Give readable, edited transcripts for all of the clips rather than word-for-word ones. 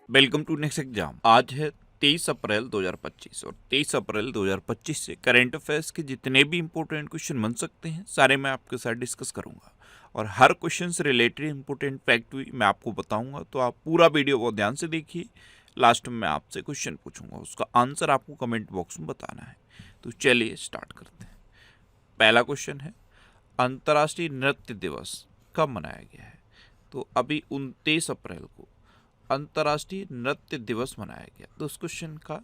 Welcome to next exam. आज है 23 अप्रैल 2025 और 23 अप्रैल 2025 से करंट अफेयर्स के जितने भी इंपॉर्टेंट क्वेश्चन बन सकते हैं सारे मैं आपके साथ डिस्कस करूंगा और हर क्वेश्चन से रिलेटेड इंपॉर्टेंट फैक्ट भी मैं आपको बताऊंगा। तो आप पूरा वीडियो बहुत ध्यान से देखिए। लास्ट में मैं आपसे क्वेश्चन पूछूंगा, उसका आंसर आपको कमेंट बॉक्स में बताना है। तो चलिए स्टार्ट करते हैं। पहला क्वेश्चन है, अंतर्राष्ट्रीय नृत्य दिवस कब मनाया गया है? तो अभी 29 अप्रैल को अंतर्राष्ट्रीय नृत्य दिवस मनाया गया। तो उस क्वेश्चन का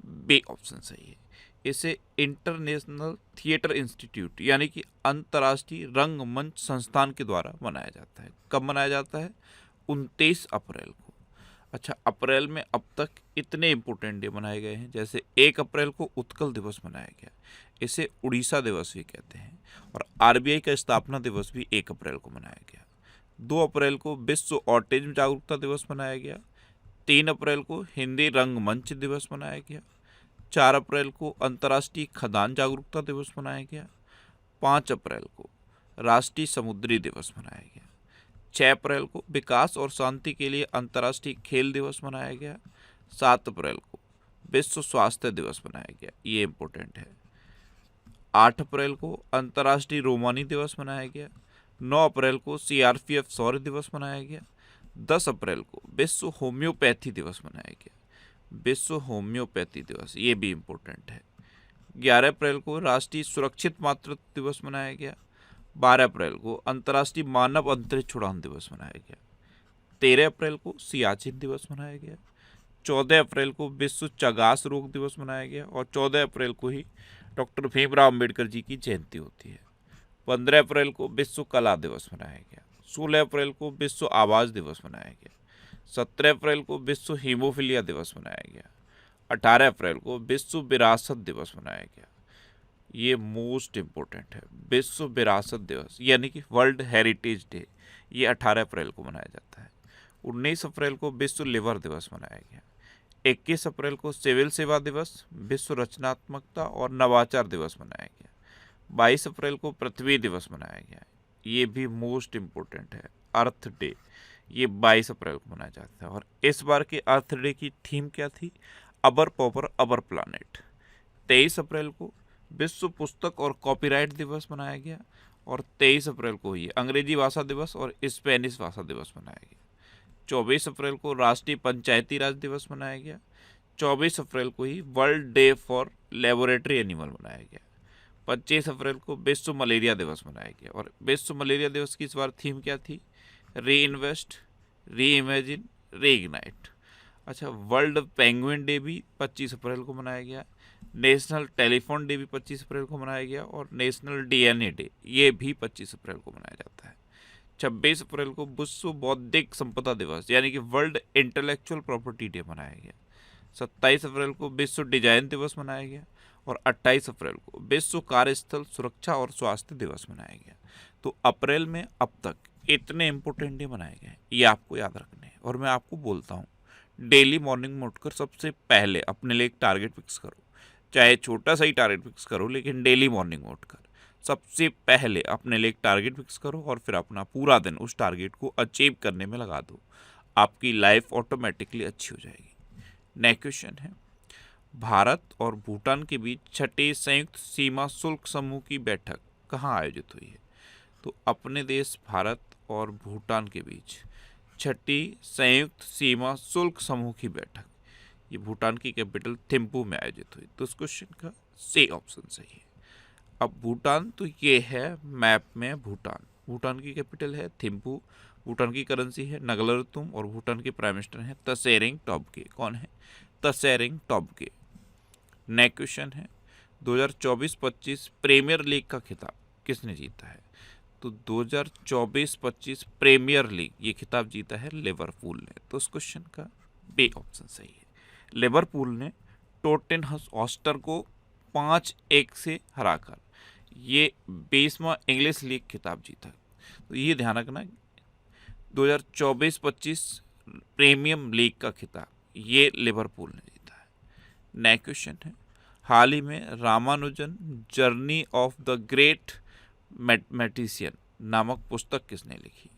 बी ऑप्शन सही है। इसे इंटरनेशनल थिएटर इंस्टीट्यूट यानी कि अंतर्राष्ट्रीय रंगमंच संस्थान के द्वारा मनाया जाता है। कब मनाया जाता है? 29 अप्रैल को। अच्छा, अप्रैल में अब तक इतने इम्पोर्टेंट डे मनाए गए हैं, जैसे 1 अप्रैल को उत्कल दिवस मनाया गया, इसे उड़ीसा दिवस भी कहते हैं। और आरबीआई का स्थापना दिवस भी 1 अप्रैल को मनाया गया। 2 अप्रैल को विश्व ऑटिज्म जागरूकता दिवस मनाया गया। 3 अप्रैल को हिंदी रंगमंच दिवस मनाया गया। 4 अप्रैल को अंतर्राष्ट्रीय खदान जागरूकता दिवस मनाया गया। 5 अप्रैल को राष्ट्रीय समुद्री दिवस मनाया गया। 6 अप्रैल को विकास और शांति के लिए अंतर्राष्ट्रीय खेल दिवस मनाया गया। 7 अप्रैल को विश्व स्वास्थ्य दिवस मनाया गया, ये इम्पोर्टेंट है। 8 अप्रैल को अंतर्राष्ट्रीय रोमानी दिवस मनाया गया। 9 अप्रैल को सीआरपीएफ शौर्य दिवस मनाया गया। 10 अप्रैल को विश्व होम्योपैथी दिवस मनाया गया। विश्व होम्योपैथी दिवस ये भी इम्पोर्टेंट है। 11 अप्रैल को राष्ट्रीय सुरक्षित मातृत्व दिवस मनाया गया। 12 अप्रैल को अंतर्राष्ट्रीय मानव अंतरिक्ष उड़ान दिवस मनाया गया। 13 अप्रैल को सियाचिन दिवस मनाया गया। 14 अप्रैल को विश्व चगास रोग दिवस मनाया गया और 14 अप्रैल को ही डॉक्टर भीमराव अम्बेडकर जी की जयंती होती है। 15 अप्रैल को विश्व कला दिवस मनाया गया। 16 अप्रैल को विश्व आवाज़ दिवस मनाया गया। 17 अप्रैल को विश्व हीमोफीलिया दिवस मनाया गया। 18 अप्रैल को विश्व विरासत दिवस मनाया गया। ये मोस्ट इम्पोर्टेंट है, विश्व विरासत दिवस यानी कि वर्ल्ड हेरिटेज डे, ये 18 अप्रैल को मनाया जाता है। 19 अप्रैल को विश्व लिवर दिवस मनाया गया। 21 अप्रैल को सिविल सेवा दिवस, विश्व रचनात्मकता और नवाचार दिवस मनाया गया। 22 अप्रैल को पृथ्वी दिवस मनाया गया। ये भी मोस्ट इम्पोर्टेंट है, अर्थ डे, ये 22 अप्रैल को मनाया जाता है। और इस बार के अर्थ डे की थीम क्या थी? अबर पॉपर अबर प्लानेट। 23 अप्रैल को विश्व पुस्तक और कॉपीराइट दिवस मनाया गया और 23 अप्रैल को ही अंग्रेजी भाषा दिवस और स्पेनिश भाषा दिवस मनाया गया। 24 अप्रैल को राष्ट्रीय पंचायती राज दिवस मनाया गया। 24 अप्रैल को ही world day for laboratory animal मनाया गया। 25 अप्रैल को विश्व मलेरिया दिवस मनाया गया और विश्व मलेरिया दिवस की इस बार थीम क्या थी? री इन्वेस्ट, री इमेजिन, री इग्नाइट। अच्छा, वर्ल्ड पेंगुइन डे भी 25 अप्रैल को मनाया गया। नेशनल टेलीफोन डे भी 25 अप्रैल को मनाया गया और नेशनल डीएनए डे ये भी 25 अप्रैल को मनाया जाता है। 26 अप्रैल को विश्व बौद्धिक संपदा दिवस यानी कि वर्ल्ड इंटेलेक्चुअल प्रॉपर्टी डे मनाया गया। 27 अप्रैल को विश्व डिजाइन दिवस मनाया गया और 28 अप्रैल को विश्व कार्यस्थल सुरक्षा और स्वास्थ्य दिवस मनाया गया। तो अप्रैल में अब तक इतने इम्पोर्टेंट डे मनाए गए, ये आपको याद रखने हैं। और मैं आपको बोलता हूँ, डेली मॉर्निंग में उठकर सबसे पहले अपने लिए एक टारगेट फिक्स करो, चाहे छोटा सा ही टारगेट फिक्स करो, लेकिन डेली मॉर्निंग में उठकर सबसे पहले अपने लिए एक टारगेट फिक्स करो और फिर अपना पूरा दिन उस टारगेट को अचीव करने में लगा दो। आपकी लाइफ ऑटोमेटिकली अच्छी हो जाएगी। नेक्स्ट क्वेश्चन है, भारत और भूटान के बीच छठे संयुक्त सीमा शुल्क समूह की बैठक कहाँ आयोजित हुई है? तो अपने देश भारत और भूटान के बीच छठी संयुक्त सीमा शुल्क समूह की बैठक, ये भूटान की कैपिटल थिम्पू में आयोजित हुई। तो इस क्वेश्चन का सी ऑप्शन सही है। अब भूटान तो ये है मैप में, भूटान की कैपिटल है थिम्पू, भूटान की करेंसी है नगलरतुम और भूटान के प्राइम मिनिस्टर हैं तशेरिंग टोब्गे। कौन है? तशेरिंग टोब्गे। नेक्स्ट क्वेश्चन है, 2024-25 प्रीमियर लीग का खिताब किसने जीता है? तो 2024-25 प्रीमियर लीग ये खिताब जीता है लिवरपूल ने। तो उस क्वेश्चन का बी ऑप्शन सही है। लिवरपूल ने टोटेनहम हॉटस्पर को 5-1 से हराकर ये 20वां इंग्लिश लीग खिताब जीता। तो ये ध्यान रखना, 2024-25 प्रीमियम लीग का खिताब ये लिवरपूल ने जीता है। नेक्स्ट क्वेश्चन है, हाल ही में Ramanujan journey of the great mathematician नामक पुस्तक किसने लिखी?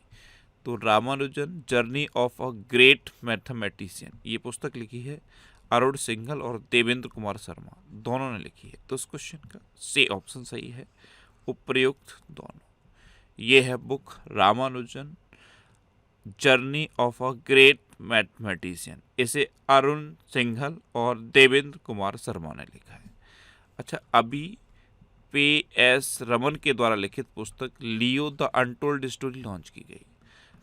तो Ramanujan journey of a great mathematician, ये पुस्तक लिखी है अरुण सिंघल और देवेंद्र कुमार शर्मा, दोनों ने लिखी है। तो इस क्वेश्चन का सी ऑप्शन सही है, उपयुक्त दोनों। ये है book Ramanujan journey of a great mathematician, इसे अरुण सिंघल और देवेंद्र कुमार शर्मा ने लिखा है। अच्छा, अभी पे एस रमन के द्वारा लिखित पुस्तक Leo the untold story launch की गई।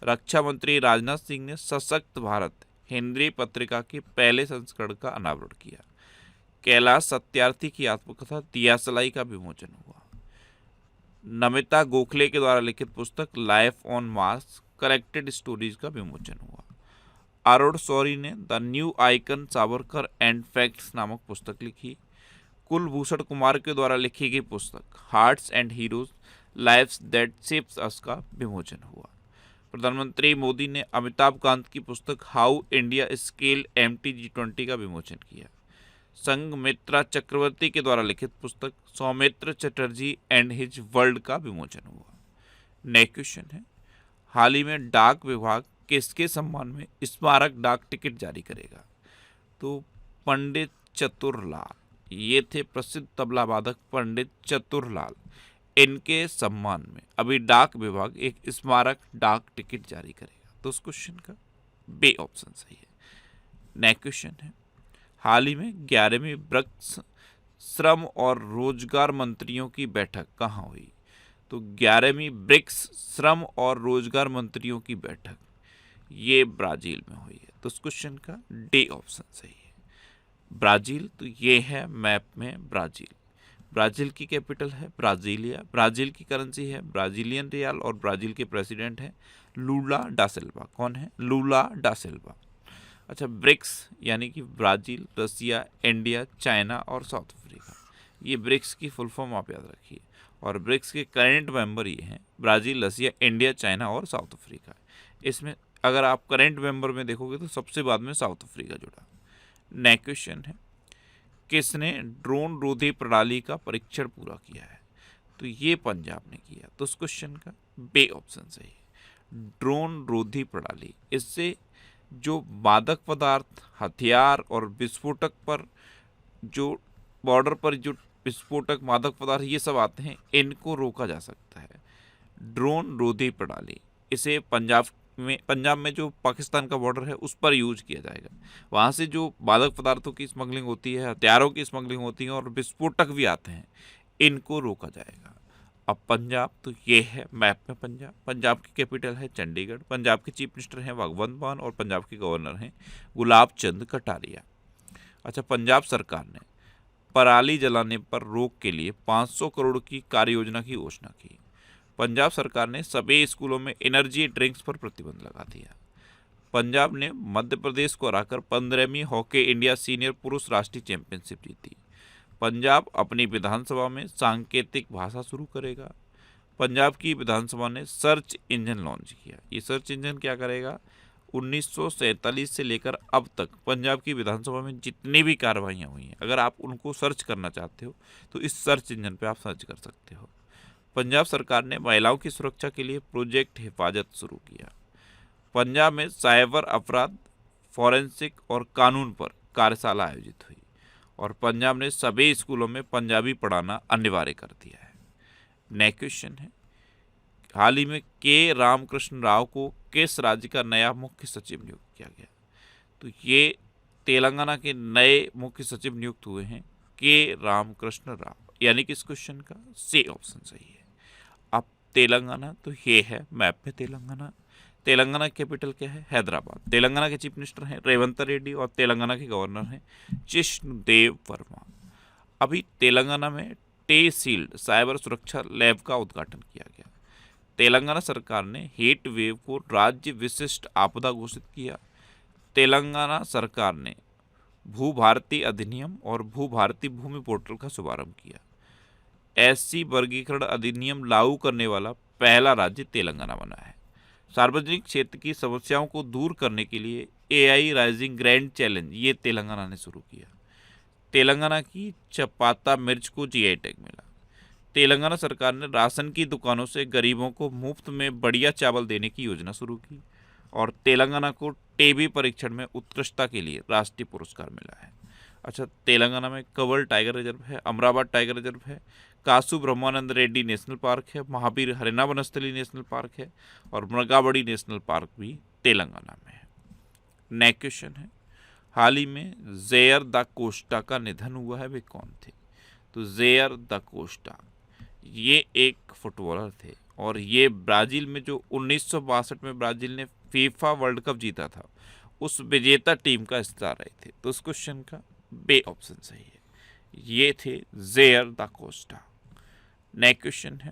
रक्षा मंत्री राजनाथ सिंह ने सशक्त भारत हिंदी पत्रिका के पहले संस्करण का अनावरण किया। कैलाश सत्यार्थी की आत्मकथा दियासलाई का विमोचन हुआ। नमिता गोखले के द्वारा लिखित पुस्तक life on Mars collected stories का विमोचन हुआ। अरुण शौरी ने the new icon Savarkar and facts नामक पुस्तक लिखी। कुलभूषण कुमार के द्वारा लिखी गई पुस्तक hearts and heroes lives that shapes us का विमोचन हुआ। प्रधानमंत्री मोदी ने अमिताभ कांत की पुस्तक हाउ इंडिया स्केल्ड MTG20 का विमोचन किया। संघमित्रा चक्रवर्ती के द्वारा लिखित पुस्तक Soumitra Chatterjee and his world का विमोचन हुआ। नेक्स्ट क्वेश्चन है, हाल ही में डाक विभाग किसके सम्मान में स्मारक डाक टिकट जारी करेगा? तो पंडित चतुरलाल, ये थे प्रसिद्ध तबला वादक पंडित चतुरलाल, इनके सम्मान में अभी डाक विभाग एक स्मारक डाक टिकट जारी करेगा। तो उस क्वेश्चन का बी ऑप्शन सही है। नेक्स्ट क्वेश्चन है, हाल ही में 11वीं ब्रिक्स श्रम और रोजगार मंत्रियों की बैठक कहाँ हुई? तो 11वीं ब्रिक्स श्रम और रोजगार मंत्रियों की बैठक ये ब्राजील में हुई है। तो इस क्वेश्चन का डी ऑप्शन सही है, ब्राजील। तो ये है मैप में ब्राजील। ब्राजील की कैपिटल है ब्राजीलिया, ब्राजील की करेंसी है ब्राजीलियन रियाल और ब्राजील के प्रेसिडेंट हैं लूला डा सिल्वा। कौन है? लूला डा सिल्वा। अच्छा, ब्रिक्स यानी कि ब्राजील, रसिया, इंडिया, चाइना और साउथ अफ्रीका, ये ब्रिक्स की फुल फॉर्म आप याद रखिए। और ब्रिक्स के करेंट मेंबर ये हैं ब्राजील, रसिया, इंडिया, चाइना और साउथ अफ्रीका। इसमें अगर आप करेंट मेंबर में देखोगे तो सबसे बाद में साउथ अफ्रीका जुड़ा। नेक्स्ट क्वेश्चन है, किसने ड्रोन रोधी प्रणाली का परीक्षण पूरा किया है? तो ये पंजाब ने किया। तो उस क्वेश्चन का बी ऑप्शन सही है, ड्रोन रोधी प्रणाली। इससे जो मादक पदार्थ, हथियार और विस्फोटक पर जो बॉर्डर पर जो विस्फोटक मादक पदार्थ ये सब आते हैं, इनको रोका जा सकता है। ड्रोन रोधी प्रणाली इसे पंजाब में जो पाकिस्तान का बॉर्डर है उस पर यूज किया जाएगा। वहाँ से जो मादक पदार्थों की स्मगलिंग होती है, हथियारों की स्मगलिंग होती है और विस्फोटक भी आते हैं, इनको रोका जाएगा। अब पंजाब, तो ये है मैप में पंजाब। पंजाब की कैपिटल है चंडीगढ़, पंजाब के चीफ मिनिस्टर हैं भगवंत मान और पंजाब के गवर्नर हैं गुलाब चंद कटारिया। अच्छा, पंजाब सरकार ने पराली जलाने पर रोक के लिए 500 करोड़ की कार्य योजना की घोषणा की। पंजाब सरकार ने सभी स्कूलों में एनर्जी ड्रिंक्स पर प्रतिबंध लगा दिया। पंजाब ने मध्य प्रदेश को हराकर 15वीं हॉकी इंडिया सीनियर पुरुष राष्ट्रीय चैंपियनशिप जीती। पंजाब अपनी विधानसभा में सांकेतिक भाषा शुरू करेगा। पंजाब की विधानसभा ने सर्च इंजन लॉन्च किया। ये सर्च इंजन क्या करेगा? 1947 से लेकर अब तक पंजाब की विधानसभा में जितनी भी कार्रवाइयाँ हुई हैं, अगर आप उनको सर्च करना चाहते हो तो इस सर्च इंजन पे आप सर्च कर सकते हो। पंजाब सरकार ने महिलाओं की सुरक्षा के लिए प्रोजेक्ट हिफाजत शुरू किया। पंजाब में साइबर अपराध, फॉरेंसिक और कानून पर कार्यशाला आयोजित हुई। और पंजाब ने सभी स्कूलों में पंजाबी पढ़ाना अनिवार्य कर दिया है। नेक्स्ट क्वेश्चन है, हाल ही में के रामकृष्ण राव को किस राज्य का नया मुख्य सचिव नियुक्त किया गया? तो ये तेलंगाना के नए मुख्य सचिव नियुक्त हुए हैं के रामकृष्ण राव, यानी कि इस क्वेश्चन का सी ऑप्शन सही है। अब तेलंगाना, तो ये है मैप में तेलंगाना। तेलंगाना की कैपिटल क्या है? हैदराबाद। तेलंगाना के चीफ मिनिस्टर हैं रेवंत रेड्डी और तेलंगाना के गवर्नर हैं जिष्णुदेव वर्मा। अभी तेलंगाना में टे-शील्ड साइबर सुरक्षा लैब का उद्घाटन किया गया। तेलंगाना सरकार ने हीट वेव को राज्य विशिष्ट आपदा घोषित किया। तेलंगाना सरकार ने भूभारती अधिनियम और भूभारती भूमि पोर्टल का शुभारंभ किया। SC वर्गीकरण अधिनियम लागू करने वाला पहला राज्य तेलंगाना बना है। सार्वजनिक क्षेत्र की समस्याओं को दूर करने के लिए AI राइजिंग ग्रैंड चैलेंज ये तेलंगाना ने शुरू किया। तेलंगाना की चपाता मिर्च को GI टैग मिला। तेलंगाना सरकार ने राशन की दुकानों से गरीबों को मुफ्त में बढ़िया चावल देने की योजना शुरू की और तेलंगाना को टीबी परीक्षण में उत्कृष्टता के लिए राष्ट्रीय पुरस्कार मिला है। अच्छा, तेलंगाना में कंवल टाइगर रिजर्व है, अमरावती टाइगर रिजर्व है, कासु ब्रह्मानंद रेड्डी नेशनल पार्क है, महावीर हरिना वनस्थली नेशनल पार्क है और मृगावड़ी नेशनल पार्क भी तेलंगाना में है। नेक्स्ट क्वेश्चन है, हाल ही में जेयर दा कोस्टा का निधन हुआ है, वे कौन थे? तो जेयर दा कोस्टा ये एक फुटबॉलर थे और ये ब्राज़ील में जो 1962 में ब्राज़ील ने फीफा वर्ल्ड कप जीता था उस विजेता टीम का हिस्सा रहे थे। तो इस क्वेश्चन का बे ऑप्शन सही है, ये थे जेयर दा कोस्टा। नेक्स्ट क्वेश्चन है,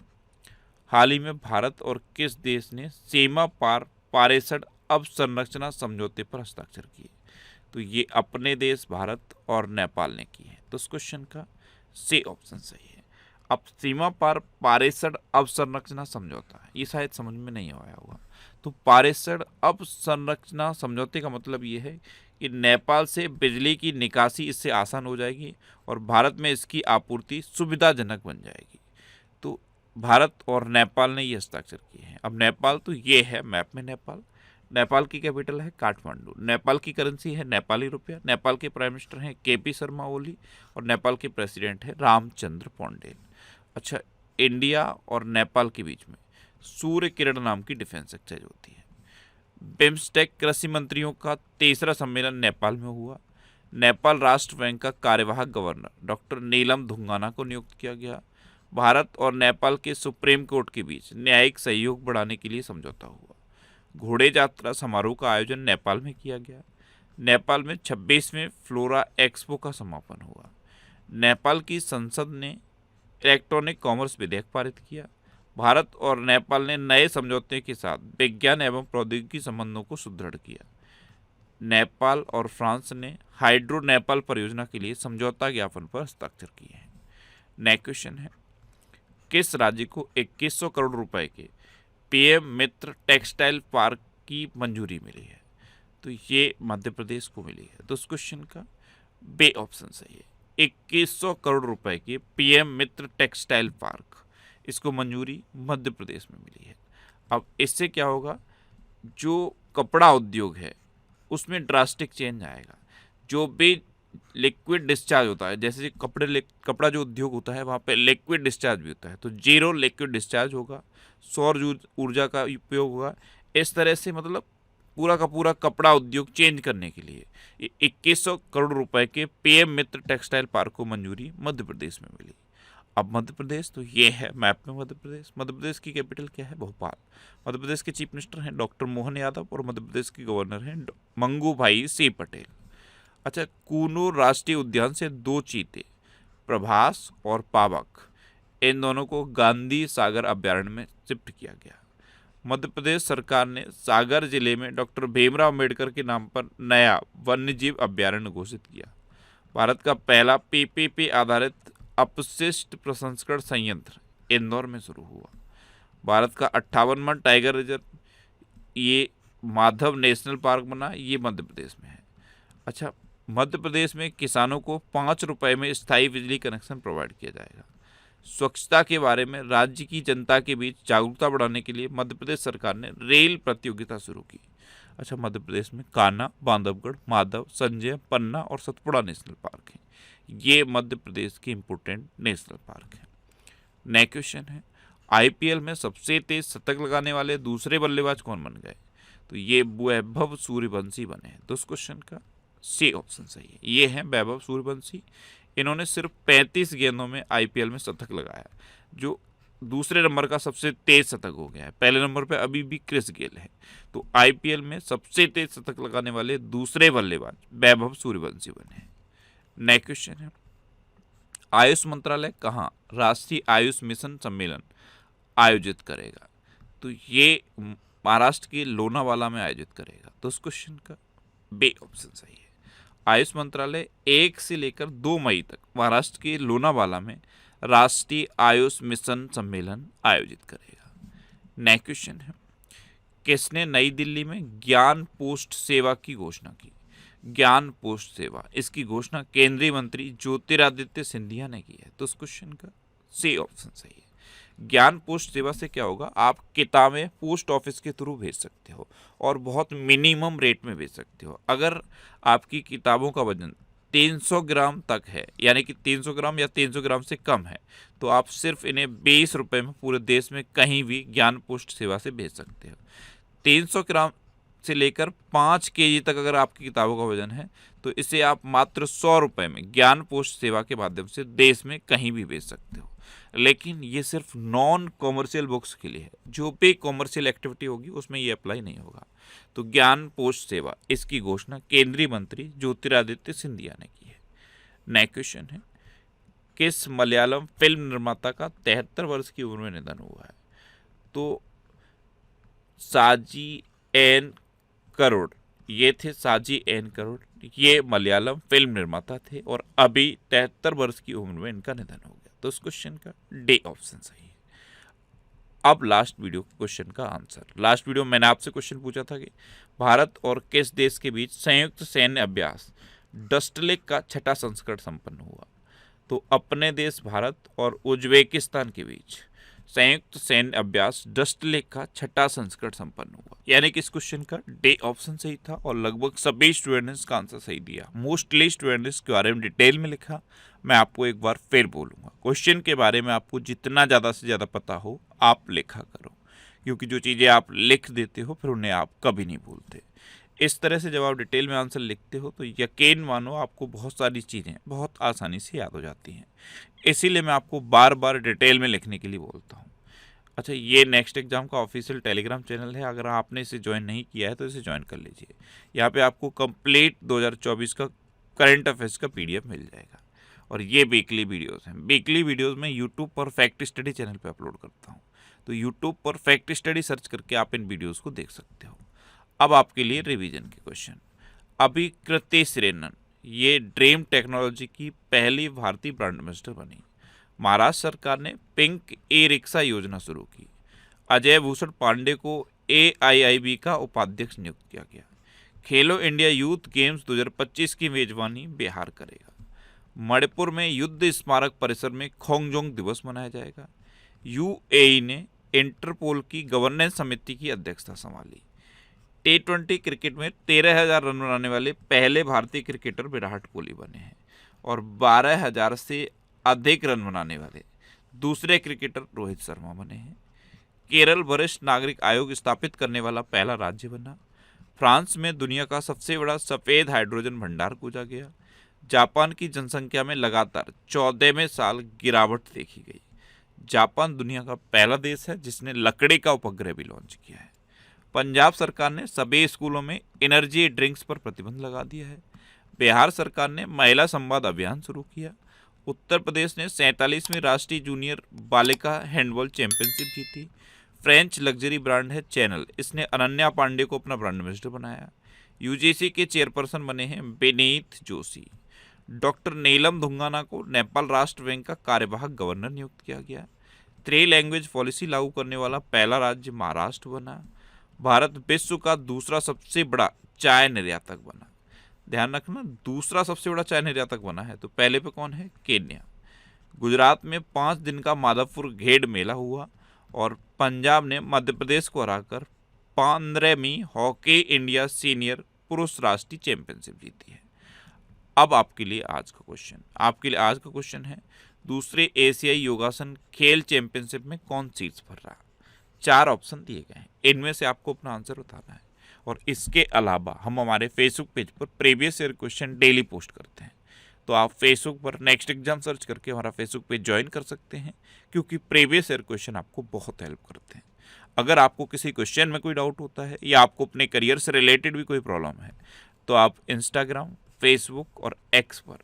हाल ही में भारत और किस देश ने सीमा पार पारेषण अवसंरचना समझौते पर हस्ताक्षर किए? तो ये अपने देश भारत और नेपाल ने की है। तो इस क्वेश्चन का सी ऑप्शन सही है। अब सीमा पार पारेषण अवसंरचना समझौता है, ये शायद समझ में नहीं आया होगा। तो पारेषण अवसंरचना समझौते का मतलब ये है कि नेपाल से बिजली की निकासी इससे आसान हो जाएगी और भारत में इसकी आपूर्ति सुविधाजनक बन जाएगी। तो भारत और नेपाल ने ये हस्ताक्षर किए हैं। अब नेपाल तो ये है मैप में नेपाल की कैपिटल है काठमांडू, नेपाल की करेंसी है नेपाली रुपया, नेपाल के प्राइम मिनिस्टर हैं केपी शर्मा ओली और नेपाल के प्रेसिडेंट है रामचंद्र पौंडेल। अच्छा, इंडिया और नेपाल के बीच में सूर्य किरण नाम की डिफेंस एक्सचेंज होती है। बिम्स्टेक कृषि मंत्रियों का तीसरा सम्मेलन नेपाल में हुआ। नेपाल राष्ट्र बैंक का कार्यवाहक गवर्नर डॉक्टर नीलम धुंगाना को नियुक्त किया गया। भारत और नेपाल के सुप्रीम कोर्ट के बीच न्यायिक सहयोग बढ़ाने के लिए समझौता हुआ। घोड़े यात्रा समारोह का आयोजन नेपाल में किया गया। नेपाल में 26वें फ्लोरा एक्सपो का समापन हुआ। नेपाल की संसद ने इलेक्ट्रॉनिक कॉमर्स विधेयक पारित किया। भारत और नेपाल ने नए समझौते के साथ विज्ञान एवं प्रौद्योगिकी संबंधों को सुदृढ़ किया। नेपाल और फ्रांस ने हाइड्रो नेपाल परियोजना के लिए समझौता ज्ञापन पर हस्ताक्षर किए हैं। नेक्स्ट क्वेश्चन है, किस राज्य को 2100 करोड़ रुपए के पीएम मित्र टेक्सटाइल पार्क की मंजूरी मिली है? तो ये मध्य प्रदेश को मिली है। तो उस क्वेश्चन का बे ऑप्शन सही है, 2100 करोड़ रुपए के पीएम मित्र टेक्सटाइल पार्क, इसको मंजूरी मध्य प्रदेश में मिली है। अब इससे क्या होगा, जो कपड़ा उद्योग है उसमें ड्रास्टिक चेंज आएगा। जो भी लिक्विड डिस्चार्ज होता है, जैसे कपड़ा जो उद्योग होता है वहाँ पे लिक्विड डिस्चार्ज भी होता है, तो जीरो लिक्विड डिस्चार्ज होगा, सौर ऊर्जा का उपयोग होगा। इस तरह से मतलब पूरा का पूरा कपड़ा उद्योग चेंज करने के लिए 2100 करोड़ रुपए के पीएम मित्र टेक्सटाइल पार्क को मंजूरी मध्य प्रदेश में मिली। अब मध्य प्रदेश तो ये है मैप में मध्य प्रदेश। मध्य प्रदेश की कैपिटल क्या है? भोपाल। मध्य प्रदेश के चीफ मिनिस्टर हैं डॉक्टर मोहन यादव और मध्य प्रदेश के गवर्नर हैं मंगू भाई सी पटेल। अच्छा, कूनूर राष्ट्रीय उद्यान से 2 चीते प्रभास और पावक, इन दोनों को गांधी सागर अभ्यारण्य में शिफ्ट किया गया। मध्य प्रदेश सरकार ने सागर जिले में डॉक्टर भीमराव अम्बेडकर के नाम पर नया वन्यजीव अभ्यारण्य घोषित किया। भारत का पहला पीपीपी आधारित अपशिष्ट प्रसंस्करण संयंत्र इंदौर में शुरू हुआ। भारत का 58वां टाइगर रिजर्व ये माधव नेशनल पार्क बना, ये मध्य प्रदेश में है। अच्छा, मध्य प्रदेश में किसानों को 5 रुपए में स्थायी बिजली कनेक्शन प्रोवाइड किया जाएगा। स्वच्छता के बारे में राज्य की जनता के बीच जागरूकता बढ़ाने के लिए मध्य प्रदेश सरकार ने रेल प्रतियोगिता शुरू की। अच्छा, मध्य प्रदेश में कान्हा, बांधवगढ़, माधव, संजय, पन्ना और सतपुड़ा नेशनल पार्क हैं। ये मध्य प्रदेश के इम्पोर्टेंट नेशनल पार्क हैं। नेक्स्ट क्वेश्चन है, आईपीएल में सबसे तेज शतक लगाने वाले दूसरे बल्लेबाज कौन बन गए? तो ये वैभव सूर्यवंशी बने हैं। तो उस क्वेश्चन का सी ऑप्शन सही है, ये हैं वैभव सूर्यवंशी। इन्होंने सिर्फ 35 गेंदों में आईपीएल में शतक लगाया, जो दूसरे नंबर का सबसे तेज शतक हो गया है। पहले नंबर पे अभी भी क्रिस गेल है। तो आईपीएल में सबसे तेज शतक लगाने वाले दूसरे बल्लेबाज वैभव सूर्यवंशी बने हैं। नेक्स्ट क्वेश्चन है, आयुष मंत्रालय कहाँ राष्ट्रीय आयुष मिशन सम्मेलन आयोजित करेगा? तो ये महाराष्ट्र के लोनावाला में आयोजित करेगा। तो उस क्वेश्चन का बे ऑप्शन सही है। आयुष मंत्रालय 1 से लेकर 2 मई तक महाराष्ट्र के लोनावाला में राष्ट्रीय आयुष मिशन सम्मेलन आयोजित करेगा। नेक्स्ट क्वेश्चन है, किसने नई दिल्ली में ज्ञान पोस्ट सेवा की घोषणा की? ज्ञान पोस्ट सेवा, इसकी घोषणा केंद्रीय मंत्री ज्योतिरादित्य सिंधिया ने की है। तो उस क्वेश्चन का सी ऑप्शन सही है। ज्ञान पोस्ट सेवा से क्या होगा, आप किताबें पोस्ट ऑफिस के थ्रू भेज सकते हो और बहुत मिनिमम रेट में भेज सकते हो। अगर आपकी किताबों का वजन 300 ग्राम तक है, यानी कि 300 ग्राम या 300 ग्राम से कम है, तो आप सिर्फ इन्हें 20 रुपये में पूरे देश में कहीं भी ज्ञान पोस्ट सेवा से भेज सकते हो। 300 ग्राम से लेकर 5 केजी तक अगर आपकी किताबों का वजन है, तो इसे आप मात्र 100 रुपये में ज्ञान पोस्ट सेवा के माध्यम से देश में कहीं भी भेज सकते हो। लेकिन ये सिर्फ नॉन कॉमर्शियल बुक्स के लिए है, जो भी कॉमर्शियल एक्टिविटी होगी उसमें ये अप्लाई नहीं होगा। तो ज्ञान पोस्ट सेवा, इसकी घोषणा केंद्रीय मंत्री ज्योतिरादित्य सिंधिया ने की है। नेक्स्ट क्वेश्चन है, किस मलयालम फिल्म निर्माता का 73 वर्ष की उम्र में निधन हुआ है? तो साजी एन करोड़, ये थे साजी एन करोड़, ये मलयालम फिल्म निर्माता थे और अभी 73 वर्ष की उम्र में इनका निधन हो गया। तो इस क्वेश्चन का डी ऑप्शन सही है। अब लास्ट वीडियो क्वेश्चन का आंसर। लास्ट वीडियो मैंने आपसे क्वेश्चन पूछा था कि भारत और किस देश के बीच संयुक्त सैन्य अभ्यास डस्टलेक का 6ठा संस्करण संपन्न हुआ? तो अपने देश भारत और उज्बेकिस्तान के बीच संयुक्त सैन्य अभ्यास डस्टलेक का 6ठा संस्करण संपन्न हुआ। यानी कि इस क्वेश्चन का डी ऑप्शन सही था और लगभग सभी स्टूडेंट्स ने इसका आंसर सही दिया। मोस्टली स्टूडेंट्स के बारे में डिटेल में लिखा। मैं आपको एक बार फिर बोलूँगा, क्वेश्चन के बारे में आपको जितना ज़्यादा से ज़्यादा पता हो आप लिखा करो, क्योंकि जो चीज़ें आप लिख देते हो फिर उन्हें आप कभी नहीं भूलते। इस तरह से जब आप डिटेल में आंसर लिखते हो तो यकीन मानो आपको बहुत सारी चीज़ें बहुत आसानी से याद हो जाती हैं। इसीलिए मैं आपको बार बार डिटेल में लिखने के लिए बोलता हूँ। अच्छा, ये नेक्स्ट एग्जाम का ऑफिशियल टेलीग्राम चैनल है, अगर आपने इसे ज्वाइन नहीं किया है तो इसे ज्वाइन कर लीजिए। यहाँ पे आपको कंप्लीट 2024 का करंट अफेयर्स का PDF मिल जाएगा। और ये वीकली वीडियोस हैं। वीकली वीडियोस में यूट्यूब पर फैक्ट स्टडी चैनल पे अपलोड करता हूँ, तो यूट्यूब पर फैक्ट स्टडी सर्च करके आप इन वीडियोस को देख सकते हो। अब आपके लिए रिवीजन के क्वेश्चन। अभी कृति श्रीनन, ये ड्रीम टेक्नोलॉजी की पहली भारतीय ब्रांड एम्बेसडर बनी। महाराष्ट्र सरकार ने पिंक ई रिक्शा योजना शुरू की। अजय भूषण पांडे को AIIB का उपाध्यक्ष नियुक्त किया गया। खेलो इंडिया यूथ गेम्स 2025 की मेजबानी बिहार करेगा। मणिपुर में युद्ध स्मारक परिसर में खोंगजोंग दिवस मनाया जाएगा। UAE ने इंटरपोल की गवर्नेंस समिति की अध्यक्षता संभाली। T20 क्रिकेट में 13,000 रन बनाने वाले पहले भारतीय क्रिकेटर विराट कोहली बने हैं और 12,000 से अधिक रन बनाने वाले दूसरे क्रिकेटर रोहित शर्मा बने हैं। केरल वरिष्ठ नागरिक आयोग स्थापित करने वाला पहला राज्य बना। फ्रांस में दुनिया का सबसे बड़ा सफ़ेद हाइड्रोजन भंडार खोजा गया। जापान की जनसंख्या में लगातार 14वें साल गिरावट देखी गई। जापान दुनिया का पहला देश है जिसने लकड़ी का उपग्रह भी लॉन्च किया है। पंजाब सरकार ने सभी स्कूलों में एनर्जी ड्रिंक्स पर प्रतिबंध लगा दिया है। बिहार सरकार ने महिला संवाद अभियान शुरू किया। उत्तर प्रदेश ने 47वीं राष्ट्रीय जूनियर बालिका हैंडबॉल चैंपियनशिप जीती। फ्रेंच लग्जरी ब्रांड है चैनल, इसने अनन्या पांडे को अपना ब्रांड एम्बेसडर बनाया। UGC के चेयरपर्सन बने हैं बेनीत जोशी। डॉक्टर नीलम धुंगाना को नेपाल राष्ट्र बैंक का कार्यवाहक गवर्नर नियुक्त किया गया। 3 लैंग्वेज पॉलिसी लागू करने वाला पहला राज्य महाराष्ट्र बना। भारत विश्व का दूसरा सबसे बड़ा चाय निर्यातक बना। ध्यान रखना, दूसरा सबसे बड़ा चाय निर्यातक बना है, तो पहले पे कौन है? केन्या। गुजरात में 5 दिन का माधवपुर घेड़ मेला हुआ और पंजाब ने मध्य प्रदेश को हराकर 15वीं हॉकी इंडिया सीनियर पुरुष राष्ट्रीय चैंपियनशिप जीती है। अब आपके लिए आज का क्वेश्चन है, दूसरे एशियाई योगासन खेल चैंपियनशिप में कौन सीट्स भर रहा? 4 ऑप्शन दिए गए हैं, इनमें से आपको अपना आंसर बताना है। और इसके अलावा हम हमारे फेसबुक पेज पर previous year question daily post करते हैं, तो आप फेसबुक पर नेक्स्ट एग्जाम सर्च करके हमारा फेसबुक पेज ज्वाइन कर सकते हैं, क्योंकि प्रीवियस ईयर क्वेश्चन आपको बहुत हेल्प करते हैं। अगर आपको किसी क्वेश्चन में कोई डाउट होता है या आपको अपने करियर से रिलेटेड भी कोई प्रॉब्लम है, तो आप इंस्टाग्राम, फेसबुक और X पर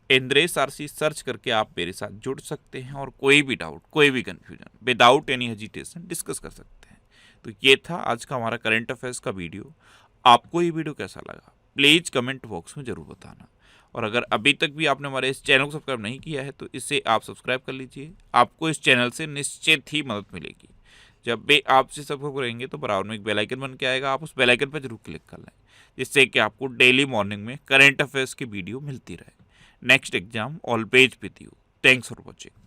इंद्रेश RC सर्च करके आप मेरे साथ जुड़ सकते हैं और कोई भी डाउट, कोई भी confusion without any hesitation discuss कर सकते हैं। तो ये था आज का हमारा करंट अफेयर्स का वीडियो। आपको ये वीडियो कैसा लगा प्लीज़ कमेंट बॉक्स में ज़रूर बताना। और अगर अभी तक भी आपने हमारे इस चैनल को सब्सक्राइब नहीं किया है तो इसे आप सब्सक्राइब कर लीजिए। आपको इस चैनल से निश्चित ही मदद मिलेगी। जब भी आप इसे सब्सक्राइब करेंगे तो बराबर में एक बेल आइकन बन के आएगा, आप उस बेल आइकन पर जरूर क्लिक कर लें, जिससे कि आपको डेली मॉर्निंग में करंट अफेयर्स की वीडियो मिलती रहे। Next exam always with you. Thanks for watching.